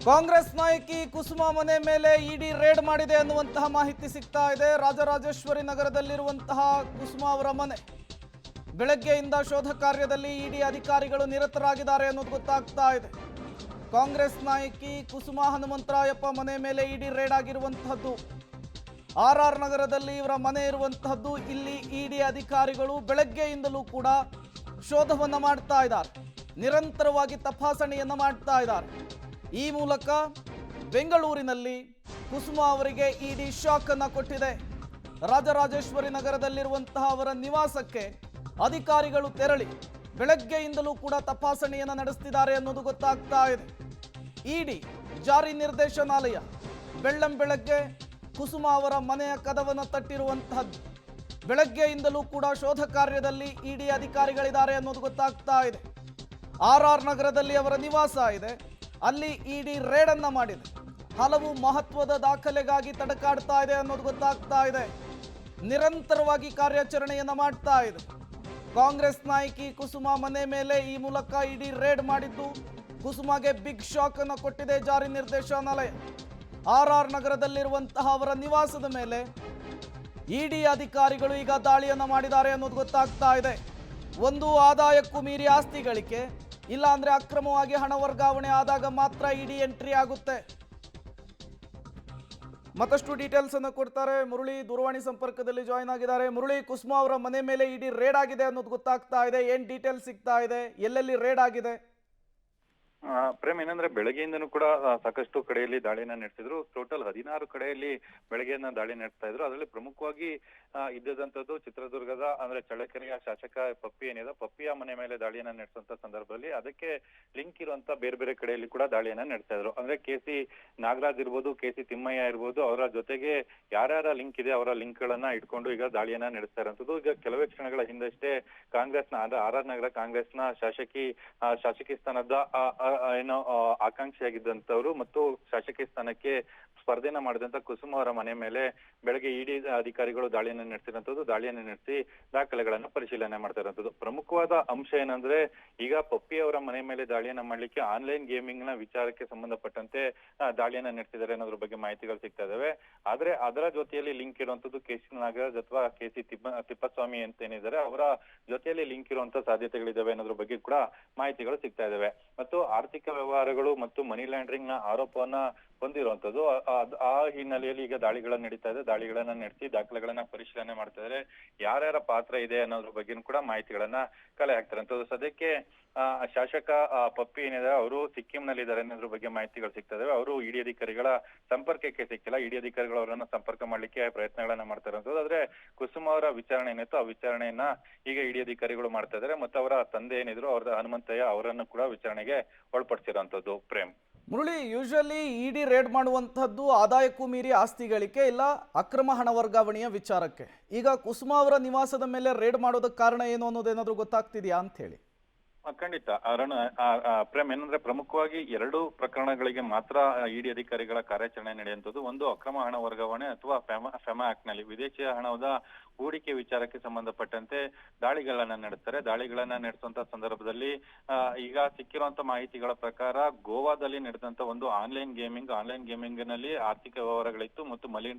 ಕಾಂಗ್ರೆಸ್ ನಾಯಕಿ ಕುಸುಮಾ ಮನೆ ಮೇಲೆ ಇಡಿ ರೇಡ್ ಮಾಡಿದೆ ಅನ್ನುವಂತಹ ಮಾಹಿತಿ ಸಿಗ್ತಾ ಇದೆ. ರಾಜರಾಜೇಶ್ವರಿ ನಗರದಲ್ಲಿರುವಂತಹ ಕುಸುಮಾ ಅವರ ಮನೆ ಬೆಳಗ್ಗೆಯಿಂದ ಶೋಧ ಕಾರ್ಯದಲ್ಲಿ ಇಡಿ ಅಧಿಕಾರಿಗಳು ನಿರತರಾಗಿದ್ದಾರೆ ಅನ್ನೋದು ಗೊತ್ತಾಗ್ತಾ ಇದೆ. ಕಾಂಗ್ರೆಸ್ ನಾಯಕಿ ಕುಸುಮಾ ಹನುಮಂತರಾಯಪ್ಪ ಮನೆ ಮೇಲೆ ಇಡಿ ರೇಡ್ ಆಗಿರುವಂತಹದ್ದು. ಆರ್ ನಗರದಲ್ಲಿ ಇವರ ಮನೆ ಇರುವಂತಹದ್ದು. ಇಲ್ಲಿ ಇಡಿ ಅಧಿಕಾರಿಗಳು ಬೆಳಗ್ಗೆಯಿಂದಲೂ ಕೂಡ ಶೋಧವನ್ನು ಮಾಡ್ತಾ ಇದ್ದಾರೆ, ನಿರಂತರವಾಗಿ ತಪಾಸಣೆಯನ್ನು ಮಾಡ್ತಾ ಇದ್ದಾರೆ. ಈ ಮೂಲಕ ಬೆಂಗಳೂರಿನಲ್ಲಿ ಕುಸುಮಾ ಅವರಿಗೆ ಇಡಿ ಶಾಕ್ ಅನ್ನು ಕೊಟ್ಟಿದೆ. ರಾಜರಾಜೇಶ್ವರಿ ನಗರದಲ್ಲಿರುವಂತಹ ಅವರ ನಿವಾಸಕ್ಕೆ ಅಧಿಕಾರಿಗಳು ತೆರಳಿ ಬೆಳಗ್ಗೆಯಿಂದಲೂ ಕೂಡ ತಪಾಸಣೆಯನ್ನು ನಡೆಸ್ತಿದ್ದಾರೆ ಅನ್ನೋದು ಗೊತ್ತಾಗ್ತಾ ಇದೆ. ಇಡಿ ಜಾರಿ ನಿರ್ದೇಶನಾಲಯ ಬೆಳ್ಳಂಬೆಳಗ್ಗೆ ಕುಸುಮಾ ಅವರ ಮನೆಯ ಕದವನ್ನು ತಟ್ಟಿರುವಂತಹದ್ದು. ಬೆಳಗ್ಗೆಯಿಂದಲೂ ಕೂಡ ಶೋಧ ಕಾರ್ಯದಲ್ಲಿ ಇಡಿ ಅಧಿಕಾರಿಗಳಿದ್ದಾರೆ ಅನ್ನೋದು ಗೊತ್ತಾಗ್ತಾ ಇದೆ. ಆರ್ ನಗರದಲ್ಲಿ ಅವರ ನಿವಾಸ ಇದೆ, ಅಲ್ಲಿ ಇಡಿ ರೇಡ್ ಅನ್ನ ಮಾಡಿದೆ. ಹಲವು ಮಹತ್ವದ ದಾಖಲೆಗಾಗಿ ತಡಕಾಡ್ತಾ ಇದೆ ಅನ್ನೋದು ಗೊತ್ತಾಗ್ತಾ ಇದೆ. ನಿರಂತರವಾಗಿ ಕಾರ್ಯಾಚರಣೆಯನ್ನ ಮಾಡ್ತಾ ಇದೆ. ಕಾಂಗ್ರೆಸ್ ನಾಯಕಿ ಕುಸುಮಾ ಮನೆ ಮೇಲೆ ಈ ಮೂಲಕ ಇಡಿ ರೇಡ್ ಮಾಡಿದ್ದು ಕುಸುಮಾಗೆ ಬಿಗ್ ಶಾಕ್ ಅನ್ನು ಕೊಟ್ಟಿದೆ ಜಾರಿ ನಿರ್ದೇಶನಾಲಯ. ಆರ್ ನಗರದಲ್ಲಿರುವಂತಹ ಅವರ ನಿವಾಸದ ಮೇಲೆ ಇಡಿ ಅಧಿಕಾರಿಗಳು ಈಗ ದಾಳಿಯನ್ನ ಮಾಡಿದ್ದಾರೆ ಅನ್ನೋದು ಗೊತ್ತಾಗ್ತಾ ಇದೆ. ಒಂದು ಆದಾಯಕ್ಕೂ ಮೀರಿ ಆಸ್ತಿ ಗಳಿಕೆ, ಇಲ್ಲ ಅಂದ್ರೆ ಅಕ್ರಮವಾಗಿ ಹಣ ವರ್ಗಾವಣೆ ಆದಾಗ ಮಾತ್ರ ಇಡಿ ಎಂಟ್ರಿ ಆಗುತ್ತೆ. ಮತ್ತಷ್ಟು ಡೀಟೇಲ್ಸ್ ಅನ್ನು ಕೊಡ್ತಾರೆ ಮುರಳಿ, ದೂರವಾಣಿ ಸಂಪರ್ಕದಲ್ಲಿ ಜಾಯಿನ್ ಆಗಿದ್ದಾರೆ. ಮುರಳಿ, ಕುಸುಮಾ ಅವರ ಮನೆ ಮೇಲೆ ಇಡಿ ರೇಡ್ ಆಗಿದೆ ಅನ್ನೋದು ಗೊತ್ತಾಗ್ತಾ ಇದೆ. ಏನ್ ಡೀಟೇಲ್ಸ್ ಸಿಗ್ತಾ ಇದೆ, ಎಲ್ಲೆಲ್ಲಿ ರೇಡ್ ಆಗಿದೆ? ಪ್ರೇಮ್, ಏನಂದ್ರೆ ಬೆಳಗ್ಗೆಯಿಂದನೂ ಕೂಡ ಸಾಕಷ್ಟು ಕಡೆಯಲ್ಲಿ ದಾಳಿಯನ್ನ ನಡೆಸಿದ್ರು. ಟೋಟಲ್ 16 ಕಡೆಯಲ್ಲಿ ಬೆಳಗ್ಗೆಯನ್ನ ದಾಳಿ ನಡೆಸ್ತಾ ಇದ್ರು. ಅದರಲ್ಲಿ ಪ್ರಮುಖವಾಗಿ ಇದ್ದಂತದ್ದು ಚಿತ್ರದುರ್ಗದ ಅಂದ್ರೆ ಚಳ್ಳಕೆರೆಯ ಶಾಸಕ ಪಪ್ಪಿ ಏನಿದೆ, ಪಪ್ಪಿಯ ಮನೆ ಮೇಲೆ ದಾಳಿಯನ್ನ ನಡೆಸುವಂತ ಸಂದರ್ಭದಲ್ಲಿ ಅದಕ್ಕೆ ಲಿಂಕ್ ಇರುವಂತ ಬೇರೆ ಬೇರೆ ಕಡೆಯಲ್ಲಿ ಕೂಡ ದಾಳಿಯನ್ನ ನಡೆಸ್ತಾ ಇದ್ರು. ಅಂದ್ರೆ ಕೆ.ಸಿ. ನಾಗರಾಜ್ ಇರ್ಬೋದು, ಕೆ.ಸಿ. ತಿಮ್ಮಯ್ಯ ಇರ್ಬೋದು, ಅವರ ಜೊತೆಗೆ ಯಾರ್ಯಾರ ಲಿಂಕ್ ಇದೆ ಅವರ ಲಿಂಕ್ ಗಳನ್ನ ಇಟ್ಕೊಂಡು ಈಗ ದಾಳಿಯನ್ನ ನಡೆಸ್ತಾ ಇರುವಂತದ್ದು. ಈಗ ಕೆಲವೇ ಕ್ಷಣಗಳ ಹಿಂದಷ್ಟೇ ಕಾಂಗ್ರೆಸ್ನ ಆರ್ ನಗರ ಕಾಂಗ್ರೆಸ್ನ ಶಾಸಕಿ ಸ್ಥಾನದ ಏನೋ ಆಕಾಂಕ್ಷಿಯಾಗಿದ್ದಂತವ್ರು ಮತ್ತು ಶಾಸಕಿ ಸ್ಥಾನಕ್ಕೆ ಸ್ಪರ್ಧೆನ ಮಾಡಿದಂತ ಕುಸುಮಾ ಅವರ ಮನೆ ಮೇಲೆ ಬೆಳಗ್ಗೆ ಇಡಿ ಅಧಿಕಾರಿಗಳು ದಾಳಿಯನ್ನು ನಡೆಸಿರುವಂತದ್ದು. ದಾಳಿಯನ್ನು ನಡೆಸಿ ದಾಖಲೆಗಳನ್ನ ಪರಿಶೀಲನೆ ಮಾಡ್ತಾ ಇರುವಂತದ್ದು. ಪ್ರಮುಖವಾದ ಅಂಶ ಏನಂದ್ರೆ, ಈಗ ಪಪ್ಪಿ ಅವರ ಮನೆ ಮೇಲೆ ದಾಳಿಯನ್ನ ಮಾಡ್ಲಿಕ್ಕೆ ಆನ್ಲೈನ್ ಗೇಮಿಂಗ್ ನ ವಿಚಾರಕ್ಕೆ ಸಂಬಂಧಪಟ್ಟಂತೆ ದಾಳಿಯನ್ನ ನಡೆಸಿದ್ದಾರೆ ಅನ್ನೋದ್ರ ಬಗ್ಗೆ ಮಾಹಿತಿಗಳು ಸಿಗ್ತಾ ಇದಾವೆ. ಆದ್ರೆ ಅದರ ಜೊತೆಯಲ್ಲಿ ಲಿಂಕ್ ಇರುವಂತದ್ದು ಕೆ.ಸಿ. ನಾಗರಾಜ್ ಅಥವಾ ಕೆ.ಸಿ. ತಿಪ್ಪಸ್ವಾಮಿ ಅಂತ ಏನಿದ್ದಾರೆ ಅವರ ಜೊತೆಯಲ್ಲಿ ಲಿಂಕ್ ಇರುವಂತ ಸಾಧ್ಯತೆಗಳಿದಾವೆ ಅನ್ನೋದ್ರ ಬಗ್ಗೆ ಕೂಡ ಮಾಹಿತಿಗಳು ಸಿಗ್ತಾ ಇದಾವೆ. ಮತ್ತು ಆರ್ಥಿಕ ವ್ಯವಹಾರಗಳು ಮತ್ತು ಮನಿ ಲ್ಯಾಂಡ್ರಿಂಗ್ ನ ಆರೋಪವನ್ನ ಹೊಂದಿರುವಂತದ್ದು. ಆ ಹಿನ್ನೆಲೆಯಲ್ಲಿ ಈಗ ದಾಳಿಗಳನ್ನ ನಡೀತಾ ಇದೆ. ದಾಳಿಗಳನ್ನ ನಡೆಸಿ ದಾಖಲೆಗಳನ್ನ ಪರಿಶೀಲನೆ ಮಾಡ್ತಾ ಇದ್ದಾರೆ. ಯಾರ್ಯಾರ ಪಾತ್ರ ಇದೆ ಅನ್ನೋದ್ರ ಬಗ್ಗೆ ಕೂಡ ಮಾಹಿತಿಗಳನ್ನ ಕಲೆ ಹಾಕ್ತಾರಂತದ್ದು. ಸದ್ಯಕ್ಕೆ ಶಾಸಕ ಪಪ್ಪಿ ಏನಿದೆ ಅವರು ಸಿಕ್ಕಿಂನಲ್ಲಿ ಇದ್ದಾರೆ ಅನ್ನೋದ್ರ ಬಗ್ಗೆ ಮಾಹಿತಿಗಳು ಸಿಗ್ತಾ ಇದಾವೆ. ಅವರು ಇಡಿ ಅಧಿಕಾರಿಗಳ ಸಂಪರ್ಕಕ್ಕೆ ಸಿಕ್ಕಿಲ್ಲ. ಇಡಿ ಅಧಿಕಾರಿಗಳು ಅವರನ್ನ ಸಂಪರ್ಕ ಮಾಡ್ಲಿಕ್ಕೆ ಪ್ರಯತ್ನಗಳನ್ನ ಮಾಡ್ತಾ ಇರುವಂತದ್ದು. ಆದ್ರೆ ಕುಸುಮಾ ಅವರ ವಿಚಾರಣೆ ಏನಿತ್ತು ಆ ವಿಚಾರಣೆಯನ್ನ ಈಗ ಇಡಿ ಅಧಿಕಾರಿಗಳು ಮಾಡ್ತಾ ಇದ್ದಾರೆ. ಮತ್ತು ಅವರ ತಂದೆ ಏನಿದ್ರು ಅವ್ರ ಹನುಮಂತಯ್ಯ ಅವರನ್ನು ಕೂಡ ವಿಚಾರಣೆಗೆ ಒಳಪಡಿಸಿರುವಂತದ್ದು. ಪ್ರೇಮ್, ಮುರಳಿ, ಯೂಶಲಿ ಇಡಿ ರೇಡ್ ಮಾಡುವಂತಹದ್ದು ಆದಾಯಕ್ಕೂ ಮೀರಿ ಆಸ್ತಿ ಗಳಿಕೆ ಇಲ್ಲ ಅಕ್ರಮ ಹಣ ವರ್ಗಾವಣೆಯ ವಿಚಾರಕ್ಕೆ. ಈಗ ಕುಸುಮಾ ಅವರ ನಿವಾಸದ ಮೇಲೆ ರೇಡ್ ಮಾಡೋದಕ್ಕೆ ಕಾರಣ ಏನು ಅನ್ನೋದೇನಾದ್ರೂ ಗೊತ್ತಾಗ್ತಿದ್ಯಾ ಅಂತ ಹೇಳಿ? ಖಂಡಿತ ಪ್ರೇಮ್, ಏನಂದ್ರೆ ಪ್ರಮುಖವಾಗಿ 2 ಪ್ರಕರಣಗಳಿಗೆ ಮಾತ್ರ ಇಡಿ ಅಧಿಕಾರಿಗಳ ಕಾರ್ಯಾಚರಣೆ ನಡೆಯುವಂಥದ್ದು. ಒಂದು ಅಕ್ರಮ ಹಣ ವರ್ಗಾವಣೆ ಅಥವಾ ಫೆಮಾ ಆಕ್ಟ್ ನಲ್ಲಿ ವಿದೇಶಿ ಹಣದ ಹೂಡಿಕೆ ವಿಚಾರಕ್ಕೆ ಸಂಬಂಧಪಟ್ಟಂತೆ ದಾಳಿಗಳನ್ನ ನಡೆಸ್ತಾರೆ. ದಾಳಿಗಳನ್ನ ನಡೆಸುವಂತ ಸಂದರ್ಭದಲ್ಲಿ ಈಗ ಸಿಕ್ಕಿರುವಂತ ಮಾಹಿತಿಗಳ ಪ್ರಕಾರ ಗೋವಾದಲ್ಲಿ ನಡೆದಂತ ಒಂದು ಆನ್ಲೈನ್ ಗೇಮಿಂಗ್ ನಲ್ಲಿ ಆರ್ಥಿಕ ವ್ಯವಹಾರಗಳಿತ್ತು ಮತ್ತು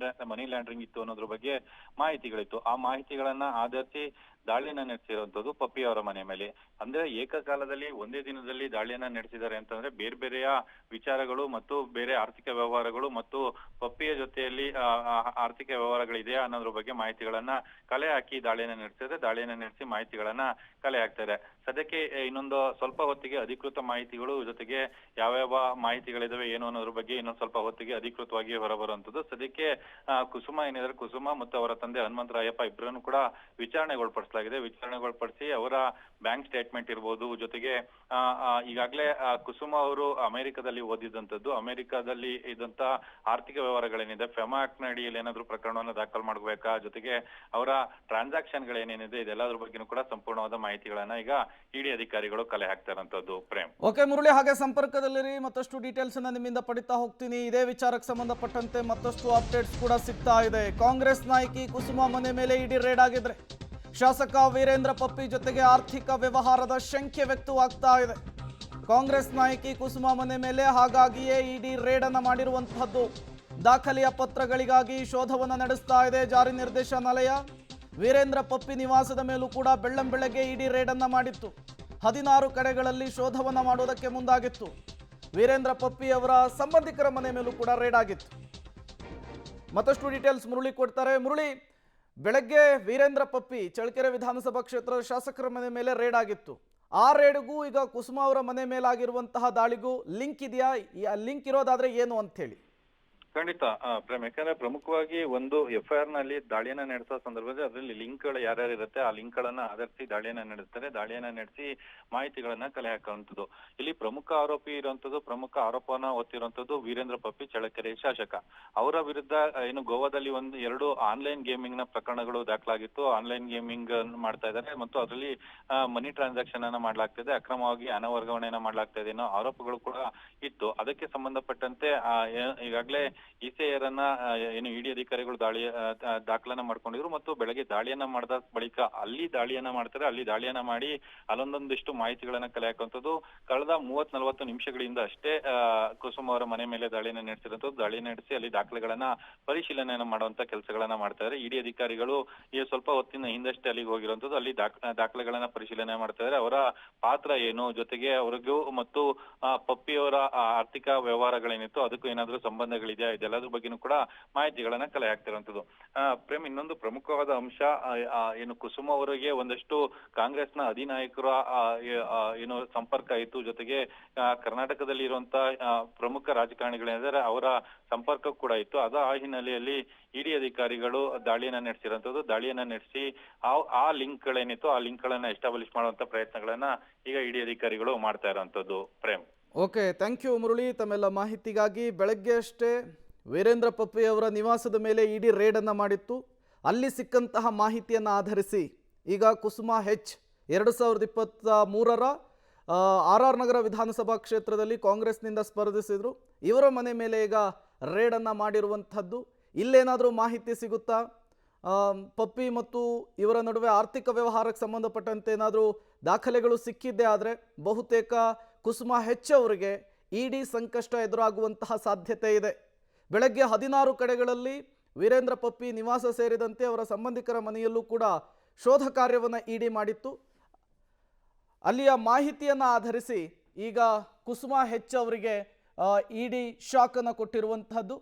ಮನಿ ಲ್ಯಾಂಡ್ರಿಂಗ್ ಇತ್ತು ಅನ್ನೋದ್ರ ಬಗ್ಗೆ ಮಾಹಿತಿಗಳಿತ್ತು. ಆ ಮಾಹಿತಿಗಳನ್ನ ಆಧರಿಸಿ ದಾಳಿಯನ್ನ ನಡೆಸಿರುವಂತದ್ದು ಪಪ್ಪಿ ಅವರ ಮನೆ ಮೇಲೆ. ಅಂದ್ರೆ ಏಕಕಾಲದಲ್ಲಿ ಒಂದೇ ದಿನದಲ್ಲಿ ದಾಳಿಯನ್ನ ನಡೆಸಿದ್ದಾರೆ ಅಂತಂದ್ರೆ ಬೇರೆ ಬೇರೆಯ ವಿಚಾರಗಳು ಮತ್ತು ಬೇರೆ ಆರ್ಥಿಕ ವ್ಯವಹಾರಗಳು ಮತ್ತು ಪಪ್ಪಿಯ ಜೊತೆಯಲ್ಲಿ ಆರ್ಥಿಕ ವ್ಯವಹಾರಗಳಿದೆಯಾ ಅನ್ನೋದ್ರ ಬಗ್ಗೆ ಮಾಹಿತಿಗಳನ್ನ ಕಲೆ ಹಾಕಿ ದಾಳಿಯನ್ನ ನಡೆಸಿದ್ರೆ, ದಾಳಿಯನ್ನ ನಡೆಸಿ ಮಾಹಿತಿಗಳನ್ನ ಕಲೆ ಹಾಕ್ತಾರೆ. ಸದ್ಯಕ್ಕೆ ಇನ್ನೊಂದು ಸ್ವಲ್ಪ ಹೊತ್ತಿಗೆ ಅಧಿಕೃತ ಮಾಹಿತಿಗಳು ಜೊತೆಗೆ ಯಾವ್ಯಾವ ಮಾಹಿತಿಗಳಿದಾವೆ ಏನು ಅನ್ನೋದ್ರ ಬಗ್ಗೆ ಇನ್ನೊಂದು ಸ್ವಲ್ಪ ಹೊತ್ತಿಗೆ ಅಧಿಕೃತವಾಗಿ ಹೊರಬರುವಂತದ್ದು. ಸದ್ಯಕ್ಕೆ ಕುಸುಮಾ ಏನಿದ್ರೆ ಕುಸುಮಾ ಮತ್ತು ಅವರ ತಂದೆ ಹನುಮಂತರಾಯಪ್ಪ ಇಬ್ಬರನ್ನು ಕೂಡ ವಿಚಾರಣೆಗೊಳಪಡಿಸಲಾಗಿದೆ. ವಿಚಾರಣೆಗೊಳಪಡಿಸಿ ಅವರ ಬ್ಯಾಂಕ್ ಸ್ಟೇಟ್ಮೆಂಟ್ ಇರ್ಬೋದು, ಜೊತೆಗೆ ಈಗಾಗಲೇ ಕುಸುಮಾ ಅವರು ಅಮೆರಿಕದಲ್ಲಿ ಓದಿದಂತದ್ದು, ಅಮೆರಿಕದಲ್ಲಿ ಇದ್ದಂತ ಆರ್ಥಿಕ ವ್ಯವಹಾರಗಳೇನಿದೆ ಫೆಮಾ ಆಕ್ಟ್ ನ ಅಡಿಯಲ್ಲಿ ಏನಾದ್ರು ಪ್ರಕರಣವನ್ನು ದಾಖಲು ಮಾಡಬೇಕಾ, ಜೊತೆಗೆ ಅವರ ಟ್ರಾನ್ಸಾಕ್ಷನ್ ಗಳೇನೇನಿದೆ ಇದೆಲ್ಲದ್ರ ಬಗ್ಗೆನೂ ಕೂಡ ಸಂಪೂರ್ಣವಾದ ಮಾಹಿತಿಗಳನ್ನ ಈಗ ಇಡಿ ಅಧಿಕಾರಿಗಳು ಕಲೆ ಹಾಕ್ತಾರಂತದ್ದು. ಪ್ರೇಮ್, ಓಕೆ ಮುರಳಿ, ಹಾಗೆ ಸಂಪರ್ಕದಲ್ಲಿರಿ, ಮತ್ತಷ್ಟು ಡೀಟೇಲ್ಸ್ ಅನ್ನ ನಿಮ್ಮಿಂದ ಪಡಿತಾ ಹೋಗ್ತೀನಿ. ಇದೇ ವಿಚಾರಕ್ಕೆ ಸಂಬಂಧಪಟ್ಟಂತೆ ಮತ್ತಷ್ಟು ಅಪ್ಡೇಟ್ಸ್ ಕೂಡ ಸಿಗ್ತಾ ಇದೆ. ಕಾಂಗ್ರೆಸ್ ನಾಯಕಿ ಕುಸುಮಾ ಮನೆ ಮೇಲೆ ಇಡಿ ರೇಡ್ ಆಗಿದ್ರೆ ಶಾಸಕ ವೀರೇಂದ್ರ ಪಪ್ಪಿ ಜೊತೆಗೆ ಆರ್ಥಿಕ ವ್ಯವಹಾರದ ಶಂಕೆ ವ್ಯಕ್ತವಾಗ್ತಾ ಇದೆ. ಕಾಂಗ್ರೆಸ್ ನಾಯಕಿ ಕುಸುಮಾ ಮನೆ ಮೇಲೆ ಹಾಗಾಗಿಯೇ ಇಡಿ ರೇಡ್ ಅನ್ನು ಮಾಡಿರುವಂತಹದ್ದು. ದಾಖಲೆಯ ಪತ್ರಗಳಿಗಾಗಿ ಶೋಧವನ್ನು ನಡೆಸ್ತಾ ಇದೆ ಜಾರಿ ನಿರ್ದೇಶನಾಲಯ. ವೀರೇಂದ್ರ ಪಪ್ಪಿ ನಿವಾಸದ ಮೇಲೂ ಕೂಡ ಬೆಳ್ಳಂಬೆಳಗ್ಗೆ ಇಡಿ ರೇಡ್ ಅನ್ನು ಮಾಡಿತ್ತು. 16 ಕಡೆಗಳಲ್ಲಿ ಶೋಧವನ್ನು ಮಾಡುವುದಕ್ಕೆ ಮುಂದಾಗಿತ್ತು. ವೀರೇಂದ್ರ ಪಪ್ಪಿ ಅವರ ಸಂಬಂಧಿಕರ ಮನೆ ಮೇಲೂ ಕೂಡ ರೇಡ್ ಆಗಿತ್ತು. ಮತ್ತಷ್ಟು ಡೀಟೇಲ್ಸ್ ಮುರಳಿ ಕೊಡ್ತಾರೆ. ಮುರಳಿ, ಬೆಳಗ್ಗೆ ವೀರೇಂದ್ರ ಪಪ್ಪಿ ಚಳ್ಳಕೆರೆ ವಿಧಾನಸಭಾ ಕ್ಷೇತ್ರದ ಶಾಸಕರ ಮನೆ ಮೇಲೆ ರೇಡ್ ಆಗಿತ್ತು. ಆ ರೇಡ್ಗೂ ಈಗ ಕುಸುಮಾ ಅವರ ಮನೆ ಮೇಲಾಗಿರುವಂತಹ ದಾಳಿಗೂ ಲಿಂಕ್ ಇದೆಯಾ? ಲಿಂಕ್ ಇರೋದಾದ್ರೆ ಏನು ಅಂತ ಹೇಳಿ. ಖಂಡಿತ ಪ್ರೇಮ್, ಯಾಕಂದ್ರೆ ಪ್ರಮುಖವಾಗಿ ಒಂದು FIR ನಲ್ಲಿ ದಾಳಿಯನ್ನ ನಡೆಸೋ ಸಂದರ್ಭದಲ್ಲಿ ಅದರಲ್ಲಿ ಲಿಂಕ್ ಗಳು ಯಾರ್ಯಾರು ಇರುತ್ತೆ ಆ ಲಿಂಕ್ ಗಳನ್ನ ಆಧರಿಸಿ ದಾಳಿಯನ್ನ ನಡೆಸ್ತಾರೆ. ದಾಳಿಯನ್ನ ನಡೆಸಿ ಮಾಹಿತಿಗಳನ್ನ ಕಲೆ ಹಾಕುವಂಥದ್ದು. ಇಲ್ಲಿ ಪ್ರಮುಖ ಆರೋಪಿ ಇರುವಂತದ್ದು, ಪ್ರಮುಖ ಆರೋಪನ ಹೊತ್ತಿರುವಂತದ್ದು ವೀರೇಂದ್ರ ಪಪ್ಪಿ, ಚಳ್ಳಕೆರೆ ಶಾಸಕ. ಅವರ ವಿರುದ್ಧ ಏನು ಗೋವಾದಲ್ಲಿ 2 ಆನ್ಲೈನ್ ಗೇಮಿಂಗ್ ನ ಪ್ರಕರಣಗಳು ದಾಖಲಾಗಿತ್ತು. ಆನ್ಲೈನ್ ಗೇಮಿಂಗ್ ಮಾಡ್ತಾ ಇದ್ದಾರೆ ಮತ್ತು ಅದರಲ್ಲಿ ಮನಿ ಟ್ರಾನ್ಸಾಕ್ಷನ್ ಅನ್ನ ಮಾಡ್ಲಾಗ್ತಿದೆ, ಅಕ್ರಮವಾಗಿ ಹಣ ವರ್ಗಾವಣೆಯನ್ನ ಮಾಡ್ಲಾಗ್ತಾ ಇದೆ ಅನ್ನೋ ಆರೋಪಗಳು ಕೂಡ ಇತ್ತು. ಅದಕ್ಕೆ ಸಂಬಂಧಪಟ್ಟಂತೆ ಈಗಾಗಲೇ ECIR ಅನ್ನ ಏನು ಇಡಿ ಅಧಿಕಾರಿಗಳು ದಾಖಲನ್ನ ಮಾಡ್ಕೊಂಡಿದ್ರು ಮತ್ತು ಬೆಳಗ್ಗೆ ದಾಳಿಯನ್ನ ಮಾಡಿದ ಬಳಿಕ ಅಲ್ಲಿ ದಾಳಿಯನ್ನ ಮಾಡ್ತಾರೆ. ಅಲ್ಲಿ ದಾಳಿಯನ್ನ ಮಾಡಿ ಅಲ್ಲೊಂದೊಂದಿಷ್ಟು ಮಾಹಿತಿಗಳನ್ನ ಕಲೆ ಹಾಕುವಂಥದ್ದು. ಕಳೆದ 30-40 ನಿಮಿಷಗಳಿಂದ ಅಷ್ಟೇ ಕುಸುಮ ಅವರ ಮನೆ ಮೇಲೆ ದಾಳಿಯನ್ನ ನಡೆಸಿರುವಂಥದ್ದು. ದಾಳಿ ನಡೆಸಿ ಅಲ್ಲಿ ದಾಖಲೆಗಳನ್ನ ಪರಿಶೀಲನೆಯನ್ನ ಮಾಡುವಂತ ಕೆಲಸಗಳನ್ನ ಮಾಡ್ತಾ ಇದ್ದಾರೆ. ಇಡಿ ಅಧಿಕಾರಿಗಳು ಈ ಸ್ವಲ್ಪ ಹೊತ್ತಿನ ಹಿಂದಷ್ಟೇ ಅಲ್ಲಿಗೆ ಹೋಗಿರುವಂತದ್ದು. ಅಲ್ಲಿ ದಾಖಲೆಗಳನ್ನ ಪರಿಶೀಲನೆ ಮಾಡ್ತಾ ಇದ್ದಾರೆ. ಅವರ ಪಾತ್ರ ಏನು, ಜೊತೆಗೆ ಅವ್ರಿಗೂ ಮತ್ತು ಪಪ್ಪಿಯವರ ಆರ್ಥಿಕ ವ್ಯವಹಾರಗಳೇನಿತ್ತು ಅದಕ್ಕೂ ಏನಾದ್ರೂ ಸಂಬಂಧಗಳಿದೆಯಾ, ಇದೆಲ್ಲದ್ರ ಬಗ್ಗೆನೂ ಕೂಡ ಮಾಹಿತಿಗಳನ್ನ ಕಲೆ ಹಾಕ್ತಿರುವಂತದ್ದು. ಪ್ರೇಮ್, ಇನ್ನೊಂದು ಪ್ರಮುಖವಾದ ಅಂಶ ಏನು ಕುಸುಮ ಅವರಿಗೆ ಒಂದಷ್ಟು ಕಾಂಗ್ರೆಸ್ನ ಅಧಿನಾಯಕರ ಏನು ಸಂಪರ್ಕ ಇತ್ತು. ಜೊತೆಗೆ ಕರ್ನಾಟಕದಲ್ಲಿ ಇರುವಂತಹ ಪ್ರಮುಖ ರಾಜಕಾರಣಿಗಳೇನಿದ್ದಾರೆ ಅವರ ಸಂಪರ್ಕ ಕೂಡ ಇತ್ತು. ಆ ಹಿನ್ನೆಲೆಯಲ್ಲಿ ಇಡಿ ಅಧಿಕಾರಿಗಳು ದಾಳಿಯನ್ನ ನಡೆಸಿರುವಂತದ್ದು. ದಾಳಿಯನ್ನ ನಡೆಸಿ ಆ ಲಿಂಕ್ ಗಳೇನಿತ್ತು ಆ ಲಿಂಕ್ ಗಳನ್ನ ಎಸ್ಟಾಬ್ಲಿಷ್ ಮಾಡುವಂತ ಪ್ರಯತ್ನಗಳನ್ನ ಈಗ ಇಡಿ ಅಧಿಕಾರಿಗಳು ಮಾಡ್ತಾ ಇರುವಂತದ್ದು. Prem, okay, thank you Murali ತಮ್ಮೆಲ್ಲ ಮಾಹಿತಿಗಾಗಿ. ಬೆಳಗ್ಗೆ ಅಷ್ಟೇ ವೀರೇಂದ್ರ ಪಪ್ಪಿ ಅವರ ನಿವಾಸದ ಮೇಲೆ ಇಡಿ ರೇಡ್ ಅನ್ನು ಮಾಡಿತ್ತು. ಅಲ್ಲಿ ಸಿಕ್ಕಂತಹ ಮಾಹಿತಿಯನ್ನು ಆಧರಿಸಿ ಈಗ ಕುಸುಮಾ H 2023ರ RR ನಗರ ವಿಧಾನಸಭಾ ಕ್ಷೇತ್ರದಲ್ಲಿ ಕಾಂಗ್ರೆಸ್ನಿಂದ ಸ್ಪರ್ಧಿಸಿದ್ರು. ಇವರ ಮನೆ ಮೇಲೆ ಈಗ ರೇಡನ್ನು ಮಾಡಿರುವಂಥದ್ದು. ಇಲ್ಲೇನಾದರೂ ಮಾಹಿತಿ ಸಿಗುತ್ತಾ? ಪಪ್ಪಿ ಮತ್ತು ಇವರ ನಡುವೆ ಆರ್ಥಿಕ ವ್ಯವಹಾರಕ್ಕೆ ಸಂಬಂಧಪಟ್ಟಂತೆ ಏನಾದರೂ ದಾಖಲೆಗಳು ಸಿಕ್ಕಿದ್ದೇ ಆದರೆ ಬಹುತೇಕ ಕುಸುಮಾ H ಅವರಿಗೆ ಇಡಿ ಸಂಕಷ್ಟ ಎದುರಾಗುವಂತಹ ಸಾಧ್ಯತೆ ಇದೆ. ಬೆಳಗ್ಗೆ 16 ಕಡೆಗಳಲ್ಲಿ ವೀರೇಂದ್ರ ಪಪ್ಪಿ ನಿವಾಸ ಸೇರಿದಂತೆ ಅವರ ಸಂಬಂಧಿಕರ ಮನೆಯಲ್ಲೂ ಕೂಡ ಶೋಧ ಕಾರ್ಯವನ್ನು ಇಡಿ ಮಾಡಿತ್ತು. ಅಲ್ಲಿಯ ಮಾಹಿತಿಯನ್ನು ಆಧರಿಸಿ ಈಗ ಕುಸುಮಾ H ಅವರಿಗೆ ಇಡಿ ಶಾಕ್ ಅನ್ನು ಕೊಟ್ಟಿರುವಂತಹದ್ದು.